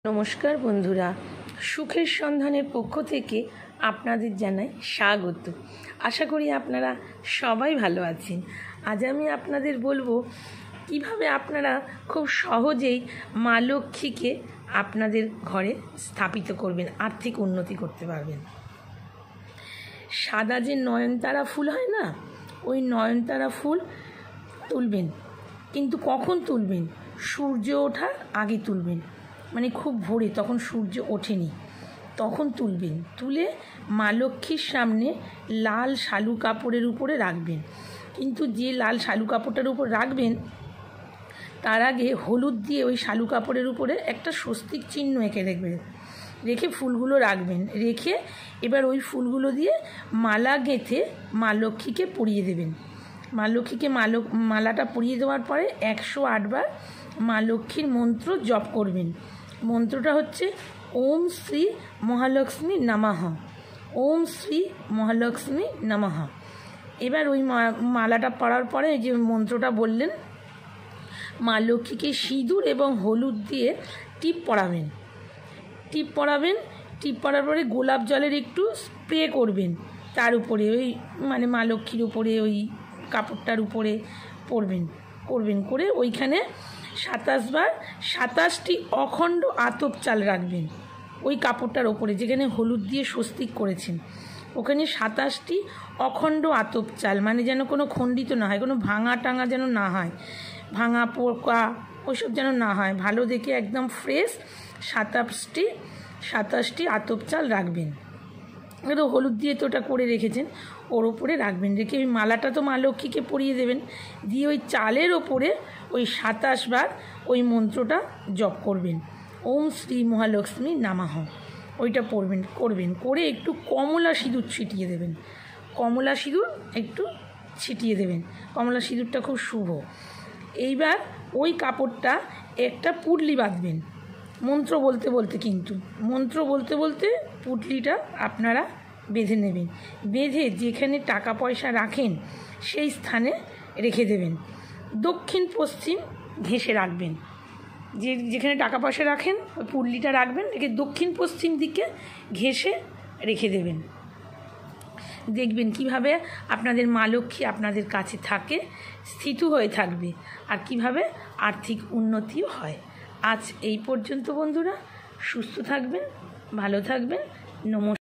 নমস্কার বন্ধুরা, সুখের সন্ধানের পক্ষ থেকে আপনাদের জানাই স্বাগত। আশা করি আপনারা সবাই ভালো আছেন। আজ আমি আপনাদের বলবো কিভাবে আপনারা খুব সহজেই মা লক্ষ্মীকে আপনাদের ঘরে স্থাপিত করবেন, আর্থিক উন্নতি করতে পারবেন। সাদা যে নয়নতারা ফুল হয় না, ওই নয়নতারা ফুল তুলবেন, কিন্তু কখন তুলবেন? সূর্য ওঠার আগে তুলবেন, মানে খুব ভোরে, তখন সূর্য ওঠেনি, তখন তুলবেন। তুলে মা লক্ষ্মীর সামনে লাল শালু কাপড়ের উপরে রাখবেন। কিন্তু যে লাল শালু কাপড়টার উপর রাখবেন, তার আগে হলুদ দিয়ে ওই শালু কাপড়ের উপরে একটা স্বস্তিক চিহ্ন এঁকে রাখবেন। রেখে ফুলগুলো রাখবেন। রেখে এবার ওই ফুলগুলো দিয়ে মালা গেঁথে মা লক্ষ্মীকে পরিয়ে দেবেন। মা লক্ষ্মীকে মালাটা পরিয়ে দেওয়ার পরে 108 বার মা লক্ষ্মীর মন্ত্র জপ করবেন। মন্ত্রটা হচ্ছে ওম শ্রী মহালক্ষ্মী নমঃ, ওম শ্রী মহালক্ষ্মী নমঃ। এবার ওই মালাটা পরার পরে যে মন্ত্রটা বললেন, মা লক্ষ্মীকে সিঁদুর এবং হলুদ দিয়ে টিপ পরাবেন। টিপ পরার পরে গোলাপ জলের একটু স্প্রে করবেন তার উপরে, ওই মানে মা লক্ষ্মীর উপরে, ওই কাপড়টার উপরে করে ওইখানে 27 বার 27টি অখণ্ড আতপ চাল রাখবেন। ওই কাপড়টার ওপরে যেখানে হলুদ দিয়ে স্বস্তিক করেছেন, ওখানে 27টি অখণ্ড আতপ চাল, মানে যেন কোনো খণ্ডিত না হয়, কোনো ভাঙা টাঙা যেন না হয়, ভাঙা পোকা ওইসব যেন না হয়, ভালো দেখে একদম ফ্রেশ 27টি আতপ চাল রাখবেন। তো হলুদ দিয়ে তো ওটা করে রেখেছেন, ওর ওপরে রাখবেন। রেখে ওই মালাটা তো মা লক্ষ্মীকে পরিয়ে দেবেন। দিয়ে ওই চালের ওপরে ওই 27 বার ওই মন্ত্রটা জপ করবেন, ওম শ্রী মহালক্ষ্মী নমঃ। ওইটা করে একটু কমলা সিঁদুর ছিটিয়ে দেবেন। কমলা সিঁদুরটা খুব শুভ। এইবার ওই কাপড়টা একটা পুটলি বাঁধবেন, মন্ত্র বলতে বলতে পুটলিটা আপনারা বেঁধে নেবেন। বেঁধে যেখানে টাকা পয়সা রাখেন সেই স্থানে রেখে দেবেন। দক্ষিণ পশ্চিম ঘেঁষে রাখবেন। যেখানে টাকা পয়সা রাখেন ওই পুটলিটা রাখবেন, রেখে দক্ষিণ পশ্চিম দিকে ঘেঁষে রেখে দেবেন। দেখবেন কিভাবে আপনাদের মা লক্ষ্মী আপনাদের কাছে থাকে, স্থিত হয়ে থাকবে, আর কিভাবে আর্থিক উন্নতিও হয়। আজ এই পর্যন্ত বন্ধুরা, সুস্থ থাকবেন, ভালো থাকবেন, নমস্কার।